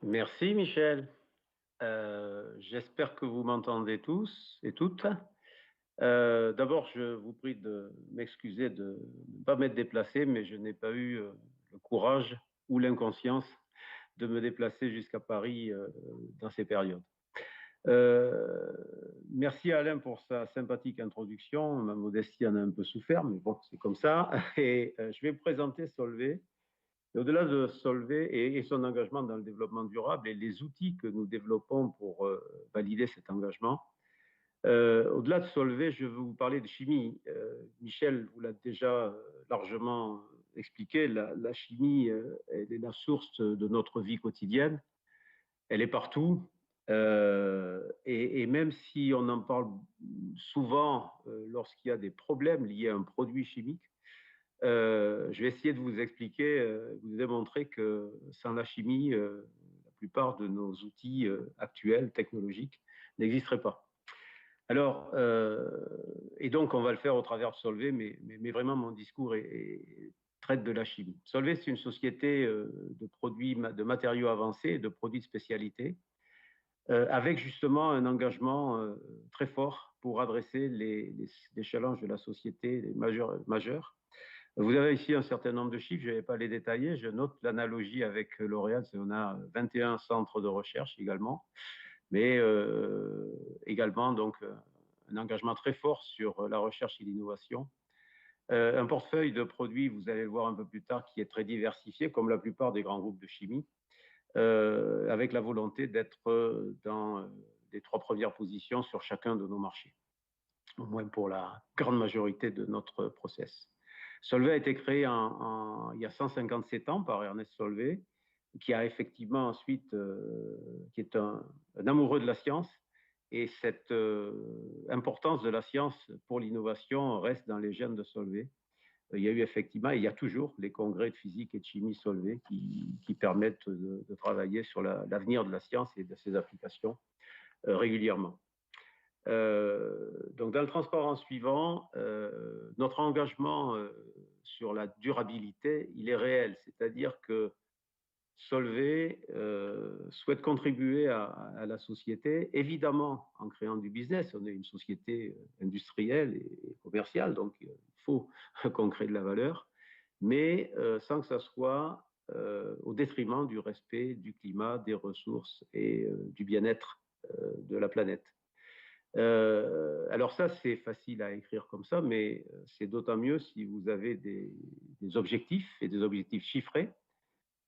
Merci Michel. J'espère que vous m'entendez tous et toutes. D'abord, je vous prie de m'excuser de ne pas m'être déplacé, mais je n'ai pas eu le courage ou l'inconscience de me déplacer jusqu'à Paris dans ces périodes. Euh, Merci à Alain pour sa sympathique introduction. Ma modestie en a un peu souffert, mais bon, c'est comme ça. Et je vais vous présenter Solvay. Et au-delà de Solvay et son engagement dans le développement durable et les outils que nous développons pour valider cet engagement, au-delà de Solvay, je veux vous parler de chimie. Michel vous l'a déjà largement expliqué, la chimie, elle est la source de notre vie quotidienne, elle est partout. Et même si on en parle souvent lorsqu'il y a des problèmes liés à un produit chimique, je vais essayer de vous expliquer, vous démontrer que sans la chimie, la plupart de nos outils actuels, technologiques, n'existeraient pas. Alors, et donc on va le faire au travers de Solvay, mais vraiment mon discours traite de la chimie. Solvay, c'est une société de produits, de matériaux avancés et de produits de spécialité, avec justement un engagement très fort pour adresser les challenges de la société les majeurs. Vous avez ici un certain nombre de chiffres, je ne vais pas les détailler. Je note l'analogie avec L'Oréal, on a 21 centres de recherche également, mais également donc un engagement très fort sur la recherche et l'innovation. Un portefeuille de produits, vous allez le voir un peu plus tard, qui est très diversifié, comme la plupart des grands groupes de chimie, avec la volonté d'être dans les trois premières positions sur chacun de nos marchés, au moins pour la grande majorité de notre process. Solvay a été créé il y a 157 ans par Ernest Solvay, qui a effectivement ensuite, qui est un amoureux de la science, et cette importance de la science pour l'innovation reste dans les gènes de Solvay. Il y a eu effectivement, et il y a toujours les congrès de physique et de chimie Solvay qui permettent de travailler sur l'avenir de la science et de ses applications régulièrement. Donc, dans le transparent suivant, notre engagement sur la durabilité, il est réel, c'est-à-dire que Solvay souhaite contribuer à la société, évidemment en créant du business. On est une société industrielle et commerciale, donc il faut qu'on crée de la valeur, mais sans que ça soit au détriment du respect du climat, des ressources et du bien-être de la planète. Alors ça, c'est facile à écrire comme ça, mais c'est d'autant mieux si vous avez des objectifs et des objectifs chiffrés.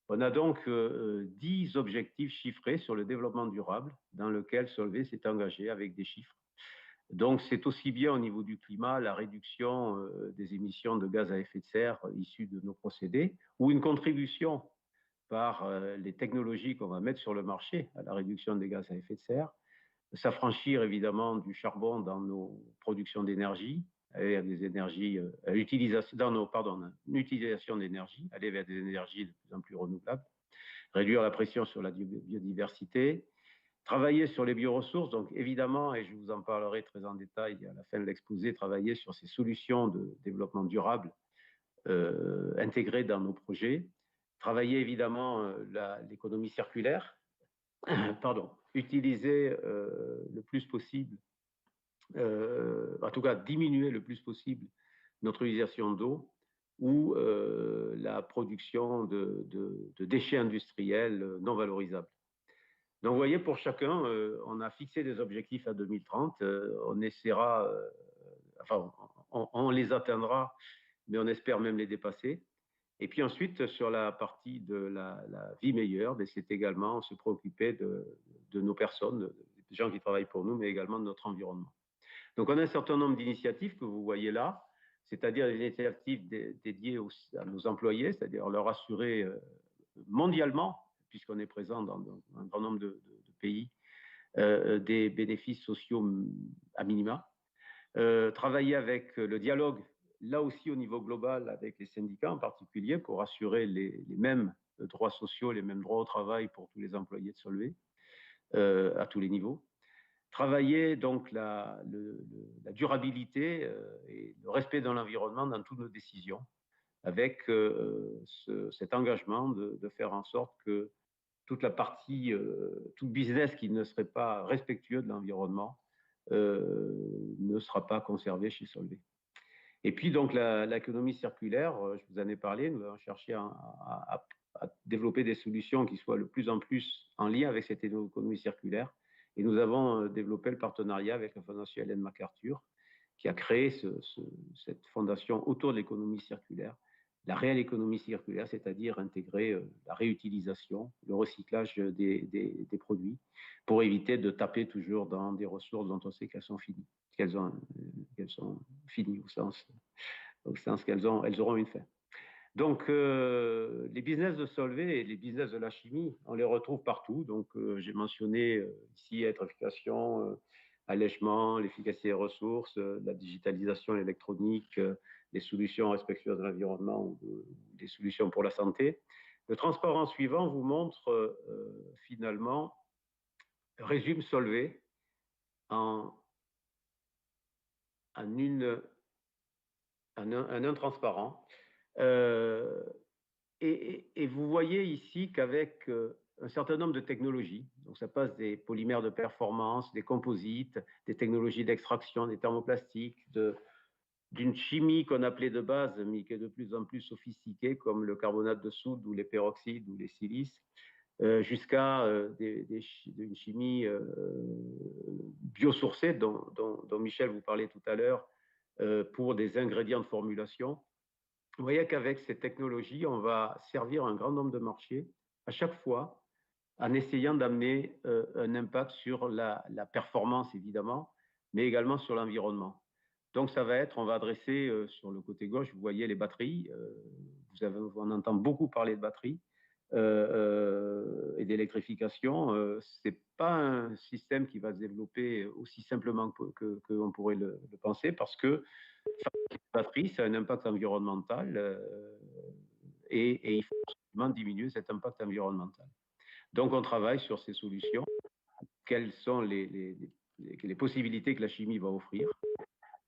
On a donc 10 objectifs chiffrés sur le développement durable dans lequel Solvay s'est engagé avec des chiffres. Donc c'est aussi bien au niveau du climat, la réduction des émissions de gaz à effet de serre issues de nos procédés, ou une contribution par les technologies qu'on va mettre sur le marché à la réduction des gaz à effet de serre, s'affranchir évidemment du charbon dans nos productions d'énergie, aller vers des énergies, utilisation, dans nos, pardon, utilisation d'énergie, aller vers des énergies de plus en plus renouvelables, réduire la pression sur la biodiversité, travailler sur les bioressources, donc évidemment, et je vous en parlerai très en détail à la fin de l'exposé, travailler sur ces solutions de développement durable intégrées dans nos projets, travailler évidemment l'économie circulaire, pardon, utiliser le plus possible, en tout cas diminuer le plus possible notre utilisation d'eau ou la production de déchets industriels non valorisables. Donc, vous voyez, pour chacun, on a fixé des objectifs à 2030. On essaiera, enfin, on les atteindra, mais on espère même les dépasser. Et puis ensuite, sur la partie de la vie meilleure, c'est également se préoccuper de nos personnes, des gens qui travaillent pour nous, mais également de notre environnement. Donc, on a un certain nombre d'initiatives que vous voyez là, c'est-à-dire des initiatives dédiées à nos employés, c'est-à-dire leur assurer mondialement, puisqu'on est présent dans un grand nombre de pays, des bénéfices sociaux à minima. Travailler avec le dialogue, là aussi au niveau global, avec les syndicats en particulier, pour assurer les mêmes droits sociaux, les mêmes droits au travail pour tous les employés de Solvay, à tous les niveaux. Travailler donc la durabilité et le respect de l'environnement dans toutes nos décisions, avec cet engagement de faire en sorte que toute la partie, tout business qui ne serait pas respectueux de l'environnement ne sera pas conservé chez Solvay. Et puis donc l'économie circulaire, je vous en ai parlé, nous allons chercher à développer des solutions qui soient de plus en plus en lien avec cette économie circulaire. Et nous avons développé le partenariat avec la Fondation Ellen MacArthur, qui a créé cette fondation autour de l'économie circulaire, la réelle économie circulaire, c'est-à-dire intégrer la réutilisation, le recyclage des produits, pour éviter de taper toujours dans des ressources dont on sait qu'elles sont finies, qu'elles sont finies au sens qu'elles auront une fin. Donc, les business de Solvay et les business de la chimie, on les retrouve partout. Donc, j'ai mentionné ici électrification, allègement, l'efficacité des ressources, la digitalisation, l'électronique, les solutions respectueuses de l'environnement ou des solutions pour la santé. Le transparent suivant vous montre finalement, résume Solvay en un transparent. Et vous voyez ici qu'avec un certain nombre de technologies, donc ça passe des polymères de performance, des composites, des technologies d'extraction, des thermoplastiques, d'une chimie qu'on appelait de base, mais qui est de plus en plus sophistiquée, comme le carbonate de soude ou les peroxydes ou les silices, jusqu'à une chimie biosourcée dont Michel vous parlait tout à l'heure, pour des ingrédients de formulation. Vous voyez qu'avec ces technologies, on va servir un grand nombre de marchés à chaque fois en essayant d'amener un impact sur la performance, évidemment, mais également sur l'environnement. Donc, ça va être, on va adresser sur le côté gauche, vous voyez les batteries. On entend beaucoup parler de batteries et d'électrification. Ce n'est pas un système qui va se développer aussi simplement qu'on pourrait le penser, parce que la batterie, ça a un impact environnemental et il faut absolument diminuer cet impact environnemental. Donc, on travaille sur ces solutions. Quelles sont les possibilités que la chimie va offrir?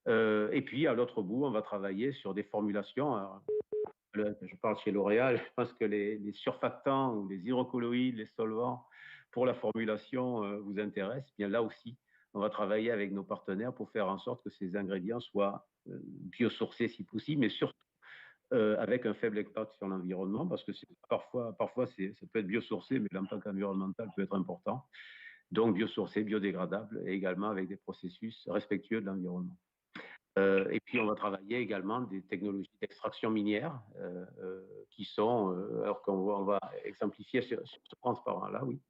Et puis, à l'autre bout, on va travailler sur des formulations. Alors, je parle chez L'Oréal, je pense que les surfactants ou les hydrocolloïdes, les solvants pour la formulation vous intéressent. Bien là aussi, on va travailler avec nos partenaires pour faire en sorte que ces ingrédients soient biosourcés si possible, mais surtout avec un faible impact sur l'environnement, parce que parfois ça peut être biosourcé, mais l'impact environnemental peut être important. Donc biosourcé, biodégradable, et également avec des processus respectueux de l'environnement. Et puis on va travailler également des technologies d'extraction minière qui sont, alors qu'on va exemplifier sur ce transparent-là, oui.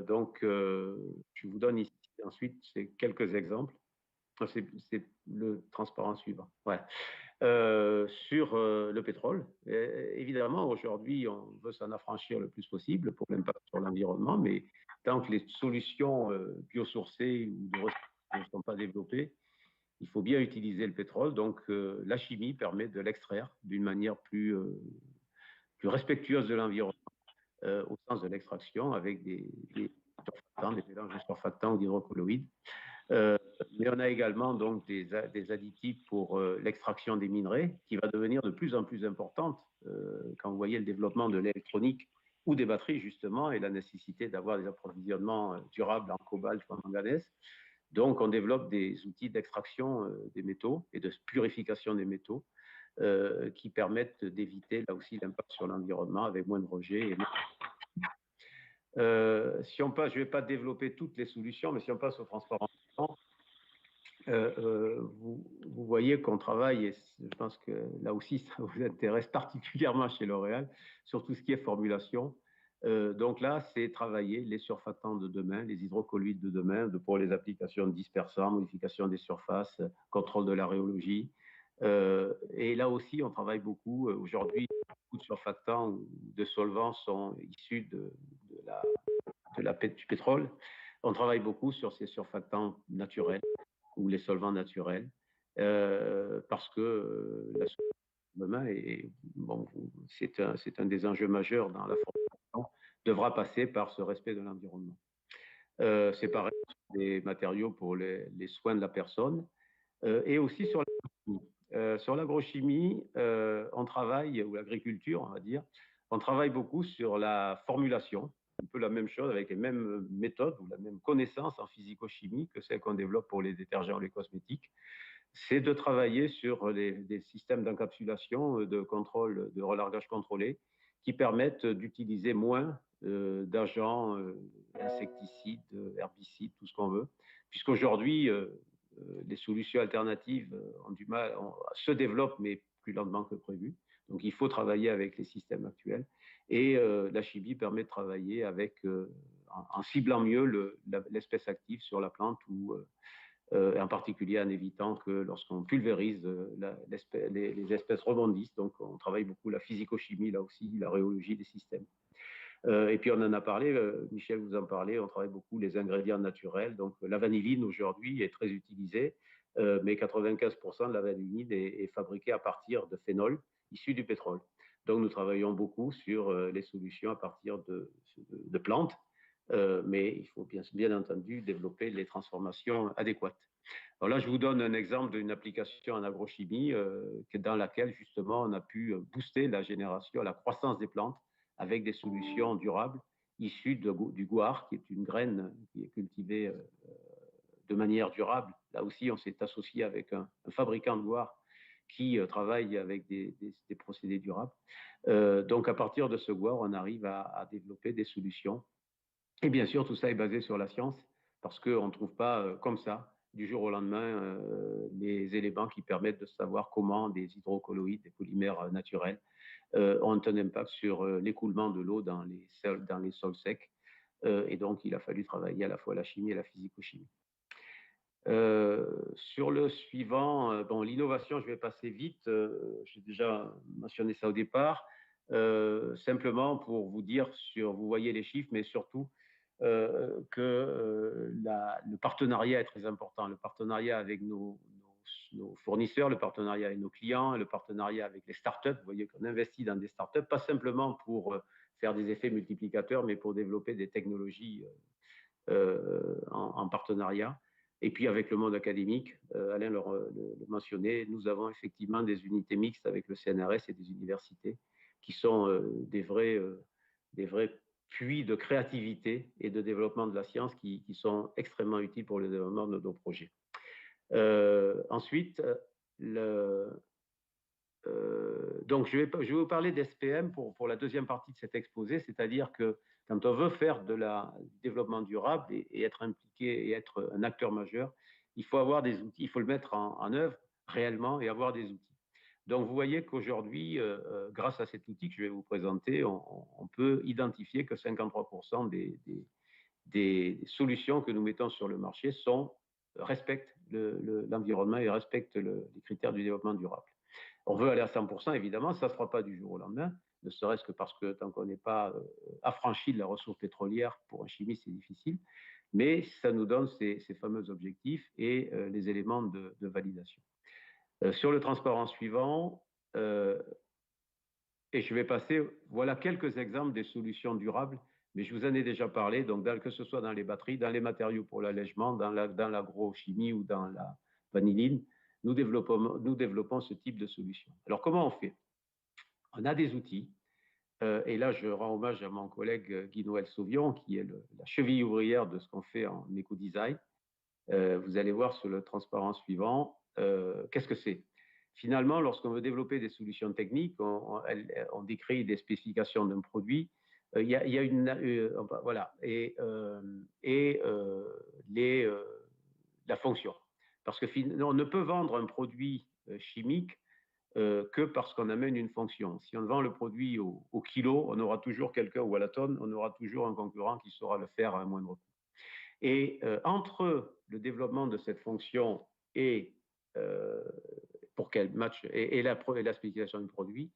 Donc je vous donne ici ensuite quelques exemples. C'est le transparent suivant. Ouais. Sur le pétrole. Évidemment, aujourd'hui, on veut s'en affranchir le plus possible pour l'impact sur l'environnement, mais tant que les solutions biosourcées ou de recyclage ne sont pas développées, il faut bien utiliser le pétrole. Donc, la chimie permet de l'extraire d'une manière plus respectueuse de l'environnement, au sens de l'extraction, avec des surfactants, des mélanges de surfactants ou d'hydrocolloïdes. Mais on a également donc des additifs pour l'extraction des minerais, qui va devenir de plus en plus importante quand vous voyez le développement de l'électronique ou des batteries, justement, et la nécessité d'avoir des approvisionnements durables en cobalt ou en manganèse. Donc, on développe des outils d'extraction des métaux et de purification des métaux qui permettent d'éviter, là aussi, l'impact sur l'environnement avec moins de rejets. Si on passe, je ne vais pas développer toutes les solutions, mais si on passe au transparent, vous voyez qu'on travaille, et je pense que là aussi, ça vous intéresse particulièrement chez L'Oréal, sur tout ce qui est formulation. Donc là, c'est travailler les surfactants de demain, les hydrocolloïdes de demain, pour les applications de dispersants, modification des surfaces, contrôle de la rhéologie. Et là aussi, on travaille beaucoup. Aujourd'hui, beaucoup de surfactants ou de solvants sont issus du pétrole. On travaille beaucoup sur ces surfactants naturels ou les solvants naturels, parce que la solution de demain, bon, c'est un des enjeux majeurs dans la formulation, devra passer par ce respect de l'environnement. C'est pareil sur des matériaux pour les soins de la personne, et aussi sur l'agrochimie. Sur l'agrochimie, on travaille, ou l'agriculture, on va dire, on travaille beaucoup sur la formulation, un peu la même chose avec les mêmes méthodes ou la même connaissance en physico-chimie que celle qu'on développe pour les détergents ou les cosmétiques. C'est de travailler sur des systèmes d'encapsulation, de contrôle, de relargage contrôlé, qui permettent d'utiliser moins d'agents, insecticides, herbicides, tout ce qu'on veut, puisqu'aujourd'hui, les solutions alternatives ont du mal, se développent, mais plus lentement que prévu. Donc il faut travailler avec les systèmes actuels. Et la chimie permet de travailler avec, en ciblant mieux l'espèce active sur la plante ou en particulier en évitant que lorsqu'on pulvérise, les espèces rebondissent. Donc on travaille beaucoup la physico-chimie là aussi, la rhéologie des systèmes. Et puis on en a parlé, Michel vous en parlait, on travaille beaucoup les ingrédients naturels. Donc la vanilline aujourd'hui est très utilisée, mais 95% de la vanilline est fabriquée à partir de phénol issu du pétrole. Donc nous travaillons beaucoup sur les solutions à partir de plantes, mais il faut bien entendu développer les transformations adéquates. Alors là, je vous donne un exemple d'une application en agrochimie dans laquelle justement on a pu booster la génération, la croissance des plantes avec des solutions durables issues du guar, qui est une graine qui est cultivée de manière durable. Là aussi, on s'est associé avec un fabricant de guar qui travaille avec des procédés durables. Donc à partir de ce guar, on arrive à développer des solutions. Et bien sûr, tout ça est basé sur la science, parce qu'on ne trouve pas comme ça, du jour au lendemain, les éléments qui permettent de savoir comment des hydrocolloïdes, des polymères naturels, ont un impact sur l'écoulement de l'eau dans les sols secs. Et donc, il a fallu travailler à la fois la chimie et la physico-chimie. Sur le suivant, bon, l'innovation, je vais passer vite. J'ai déjà mentionné ça au départ. Simplement pour vous dire vous voyez les chiffres, mais surtout que le partenariat est très important. Le partenariat avec nos fournisseurs, le partenariat avec nos clients, le partenariat avec les startups. Vous voyez qu'on investit dans des startups, pas simplement pour faire des effets multiplicateurs, mais pour développer des technologies en partenariat. Et puis avec le monde académique, Alain le mentionnait, nous avons effectivement des unités mixtes avec le CNRS et des universités qui sont des vrais puits de créativité et de développement de la science qui sont extrêmement utiles pour le développement de nos projets. Ensuite, donc je vais vous parler d'SPM pour la deuxième partie de cet exposé, c'est-à-dire que quand on veut faire du développement durable et être impliqué et être un acteur majeur, il faut avoir des outils, il faut le mettre en œuvre réellement et avoir des outils. Donc vous voyez qu'aujourd'hui, grâce à cet outil que je vais vous présenter, on peut identifier que 53% des solutions que nous mettons sur le marché respectent l'environnement et respectent les critères du développement durable. On veut aller à 100%, évidemment, ça ne se fera pas du jour au lendemain, ne serait-ce que parce que tant qu'on n'est pas affranchi de la ressource pétrolière, pour un chimiste, c'est difficile, mais ça nous donne ces fameux objectifs et les éléments de validation. Sur le transparent suivant, et je vais passer, voilà quelques exemples des solutions durables, mais je vous en ai déjà parlé, donc que ce soit dans les batteries, dans les matériaux pour l'allègement, dans l'agrochimie ou dans la vanilline, nous développons ce type de solution. Alors comment on fait? On a des outils, et là je rends hommage à mon collègue Guy-Noël Sauvion, qui est la cheville ouvrière de ce qu'on fait en éco-design. Vous allez voir sur le transparent suivant, qu'est-ce que c'est? Finalement, lorsqu'on veut développer des solutions techniques, on décrit des spécifications d'un produit. Il y a voilà, et la fonction. Parce que on ne peut vendre un produit chimique que parce qu'on amène une fonction. Si on vend le produit au kilo, on aura toujours quelqu'un, ou à la tonne, on aura toujours un concurrent qui saura le faire à un moindre coût. Et entre le développement de cette fonction et pour qu'elle matche et la spécification du produit,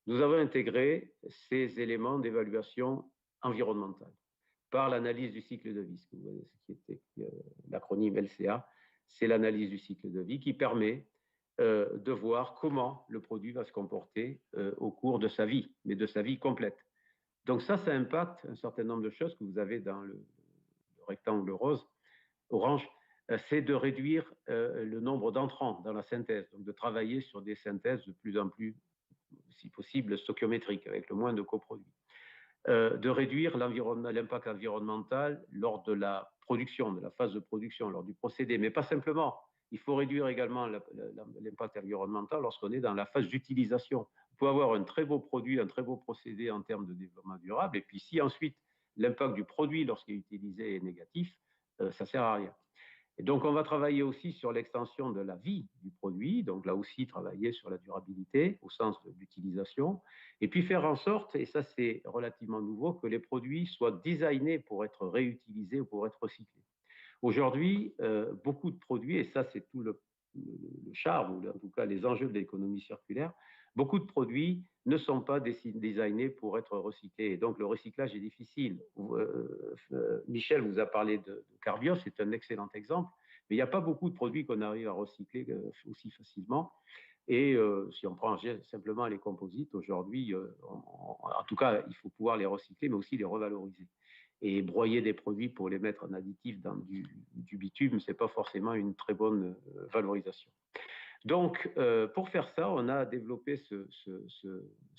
nous avons intégré ces éléments d'évaluation environnementale par l'analyse du cycle de vie, ce qui était l'acronyme LCA, c'est l'analyse du cycle de vie qui permet de voir comment le produit va se comporter au cours de sa vie, mais de sa vie complète. Donc ça impacte un certain nombre de choses que vous avez dans le rectangle orange, c'est de réduire le nombre d'entrants dans la synthèse, donc de travailler sur des synthèses de plus en plus si possible stoichiométrique, avec le moins de coproduits. De réduire l'impact environnemental lors de la production, de la phase de production, lors du procédé, mais pas simplement. Il faut réduire également l'impact environnemental lorsqu'on est dans la phase d'utilisation. On peut avoir un très beau produit, un très beau procédé en termes de développement durable, et puis si ensuite l'impact du produit lorsqu'il est utilisé est négatif, ça ne sert à rien. Et donc, on va travailler aussi sur l'extension de la vie du produit, donc là aussi travailler sur la durabilité au sens de l'utilisation, et puis faire en sorte, et ça c'est relativement nouveau, que les produits soient designés pour être réutilisés ou pour être recyclés. Aujourd'hui, beaucoup de produits, et ça c'est tout le charme, ou en tout cas les enjeux de l'économie circulaire, beaucoup de produits ne sont pas designés pour être recyclés. Et donc le recyclage est difficile. Michel vous a parlé de Carbios, c'est un excellent exemple, mais il n'y a pas beaucoup de produits qu'on arrive à recycler aussi facilement. Et si on prend simplement les composites, aujourd'hui, en tout cas, il faut pouvoir les recycler, mais aussi les revaloriser. Et broyer des produits pour les mettre en additif dans du bitume, ce n'est pas forcément une très bonne valorisation. Donc, pour faire ça, on a développé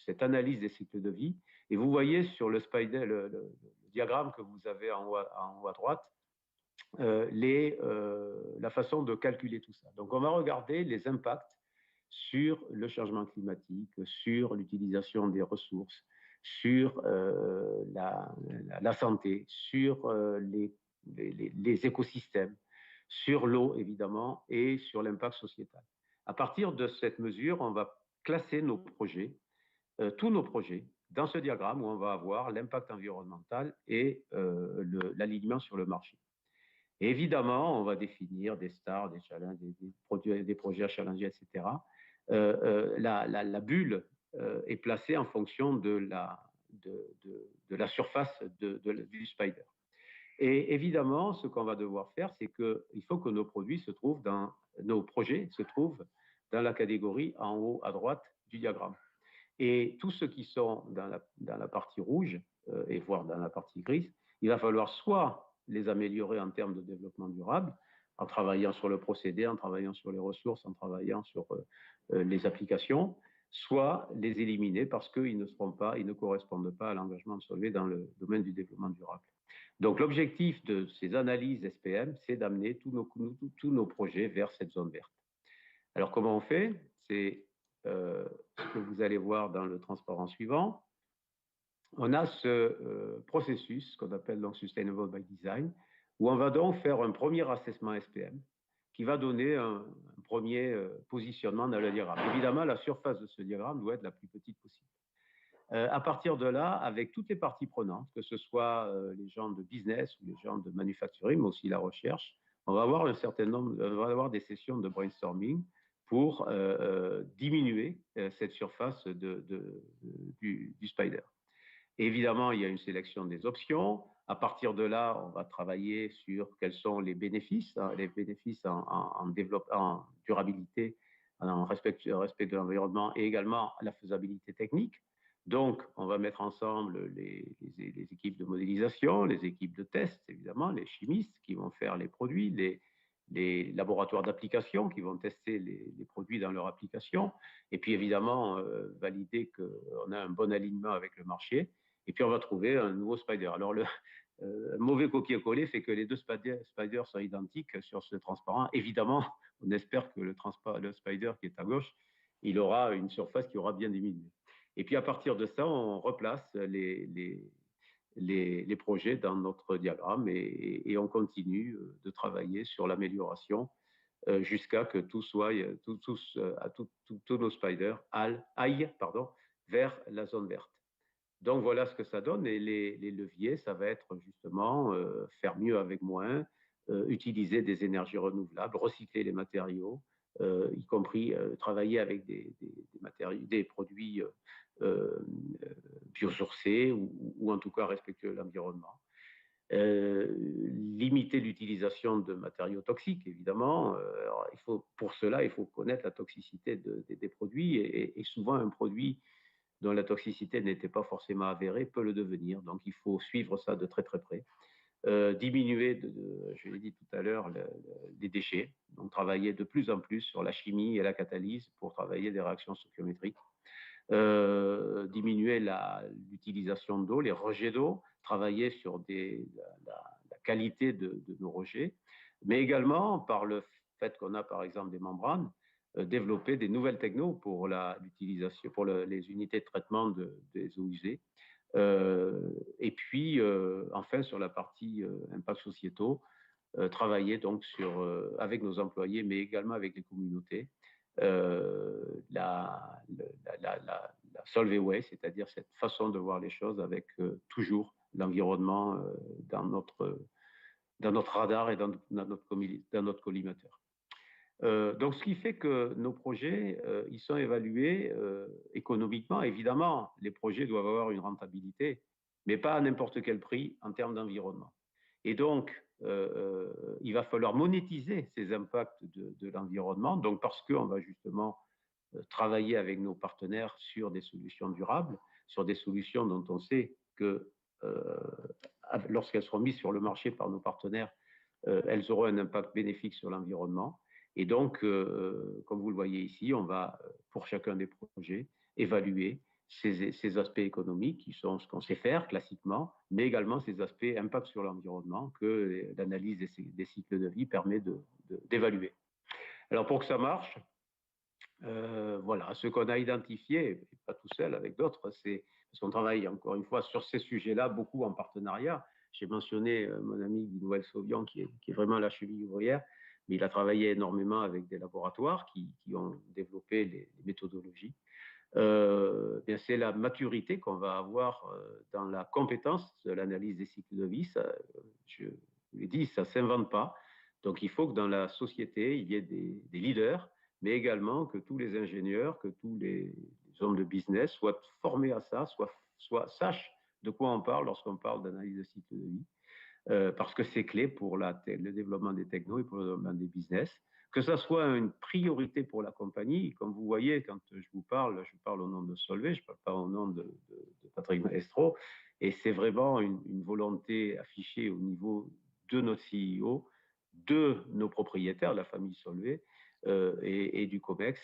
cette analyse des cycles de vie. Et vous voyez sur le Spider, le diagramme que vous avez en haut à droite, la façon de calculer tout ça. Donc, on va regarder les impacts sur le changement climatique, sur l'utilisation des ressources, sur la santé, sur les écosystèmes, sur l'eau évidemment et sur l'impact sociétal. À partir de cette mesure, on va classer nos projets, tous nos projets, dans ce diagramme où on va avoir l'impact environnemental et l'alignement sur le marché. Et évidemment, on va définir des stars, des challenges, des projets à challenger, etc. La bulle est placée en fonction de la surface du spider. Et évidemment, ce qu'on va devoir faire, c'est qu'il faut que nos projets se trouvent dans la catégorie en haut à droite du diagramme. Et tous ceux qui sont dans la partie rouge, et voire dans la partie grise, il va falloir soit les améliorer en termes de développement durable, en travaillant sur le procédé, en travaillant sur les ressources, en travaillant sur les applications, soit les éliminer parce qu'ils ne correspondent pas à l'engagement de Solvay dans le domaine du développement durable. Donc l'objectif de ces analyses SPM, c'est d'amener tous nos projets vers cette zone verte. Alors comment on fait? C'est ce que vous allez voir dans le transparent suivant. On a ce processus qu'on appelle donc Sustainable by Design, où on va donc faire un premier assessment SPM qui va donner un premier positionnement dans le diagramme. Évidemment, la surface de ce diagramme doit être la plus petite possible. À partir de là, avec toutes les parties prenantes, que ce soit les gens de business ou les gens de manufacturing, mais aussi la recherche, on va avoir on va avoir des sessions de brainstorming pour diminuer cette surface du spider. Et évidemment, il y a une sélection des options. À partir de là, on va travailler sur quels sont les bénéfices en durabilité, en respect de l'environnement et également la faisabilité technique. Donc, on va mettre ensemble les équipes de modélisation, les équipes de test, évidemment, les chimistes qui vont faire les produits, les laboratoires d'application qui vont tester les produits dans leur application, et puis évidemment, valider qu'on a un bon alignement avec le marché. Et puis on va trouver un nouveau spider. Alors le mauvais copier-coller fait que les deux spiders sont identiques sur ce transparent. Évidemment, on espère que le spider qui est à gauche, il aura une surface qui aura bien diminué. Et puis à partir de ça, on replace les projets dans notre diagramme et on continue de travailler sur l'amélioration jusqu'à que tous nos spiders aillent vers la zone verte. Donc voilà ce que ça donne. Et les leviers, ça va être justement faire mieux avec moins, utiliser des énergies renouvelables, recycler les matériaux, y compris travailler avec des produits biosourcés ou en tout cas respectueux de l'environnement. Limiter l'utilisation de matériaux toxiques, évidemment. Alors, pour cela, il faut connaître la toxicité des produits et souvent un produit dont la toxicité n'était pas forcément avérée peut le devenir. Donc, il faut suivre ça de très très près. Diminuer, je l'ai dit tout à l'heure, les déchets. Donc, travailler de plus en plus sur la chimie et la catalyse pour travailler des réactions stoichiométriques. diminuer l'utilisation d'eau, les rejets d'eau, travailler sur la qualité de nos rejets, mais également par le fait qu'on a par exemple des membranes, développer des nouvelles technos pour l'utilisation, pour les unités de traitement des eaux usées. Et puis, enfin, sur la partie impact sociétaux, travailler donc avec nos employés, mais également avec les communautés, la Solvay Way, c'est-à-dire cette façon de voir les choses avec toujours l'environnement dans notre radar et dans notre collimateur. Donc, ce qui fait que nos projets, ils sont évalués économiquement. Évidemment, les projets doivent avoir une rentabilité, mais pas à n'importe quel prix en termes d'environnement. Et donc, il va falloir monétiser ces impacts de l'environnement, donc parce qu'on va justement travailler avec nos partenaires sur des solutions durables, sur des solutions dont on sait que lorsqu'elles seront mises sur le marché par nos partenaires, elles auront un impact bénéfique sur l'environnement. Et donc, comme vous le voyez ici, on va, pour chacun des projets, évaluer ces aspects économiques qui sont ce qu'on sait faire classiquement, mais également ces aspects impact sur l'environnement que l'analyse des cycles de vie permet d'évaluer. Alors, pour que ça marche, voilà, ce qu'on a identifié, pas tout seul, avec d'autres, c'est parce qu'on travaille encore une fois sur ces sujets-là, beaucoup en partenariat. J'ai mentionné mon ami Guy Noël-Sauvian, qui est vraiment la cheville ouvrière, mais il a travaillé énormément avec des laboratoires qui ont développé les méthodologies. C'est la maturité qu'on va avoir dans la compétence de l'analyse des cycles de vie. Ça, je vous l'ai dit, ça ne s'invente pas. Donc il faut que dans la société, il y ait des leaders, mais également que tous les ingénieurs, que tous les hommes de business soient formés à ça, sachent de quoi on parle lorsqu'on parle d'analyse de cycle de vie, parce que c'est clé pour le développement des technos et pour le développement des business. Que ça soit une priorité pour la compagnie, comme vous voyez, quand je parle au nom de Solvay, je ne parle pas au nom de Patrick Maestro, et c'est vraiment une volonté affichée au niveau de notre CEO, de nos propriétaires, la famille Solvay, et du COMEX,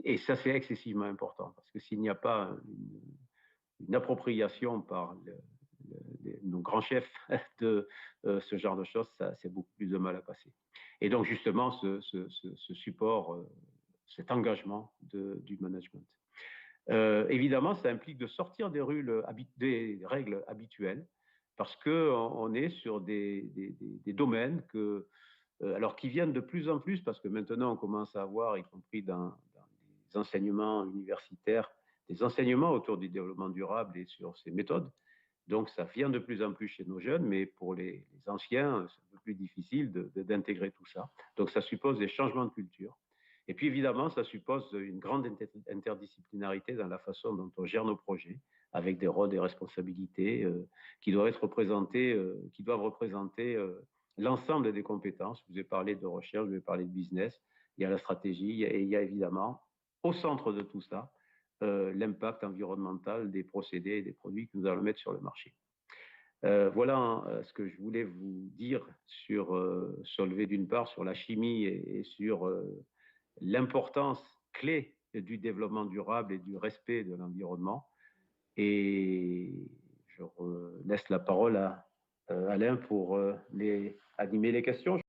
et ça c'est excessivement important, parce que s'il n'y a pas une appropriation par nos grands chefs de ce genre de choses, ça c'est beaucoup plus de mal à passer. Et donc justement ce support, cet engagement du management. Évidemment, ça implique de sortir des règles habituelles, parce qu'on est sur des domaines alors qui viennent de plus en plus, parce que maintenant on commence à avoir, y compris dans les enseignements universitaires, des enseignements autour du développement durable et sur ces méthodes. Donc ça vient de plus en plus chez nos jeunes, mais pour les anciens, c'est un peu plus difficile d'intégrer tout ça. Donc ça suppose des changements de culture. Et puis évidemment, ça suppose une grande interdisciplinarité dans la façon dont on gère nos projets, avec des rôles et responsabilités qui doivent représenter l'ensemble des compétences. Je vous ai parlé de recherche, je vous ai parlé de business, il y a la stratégie, et il y a évidemment, au centre de tout ça, l'impact environnemental des procédés et des produits que nous allons mettre sur le marché. Voilà ce que je voulais vous dire sur Solvay d'une part, sur la chimie et sur l'importance clé du développement durable et du respect de l'environnement. Et je laisse la parole à Alain pour animer les questions.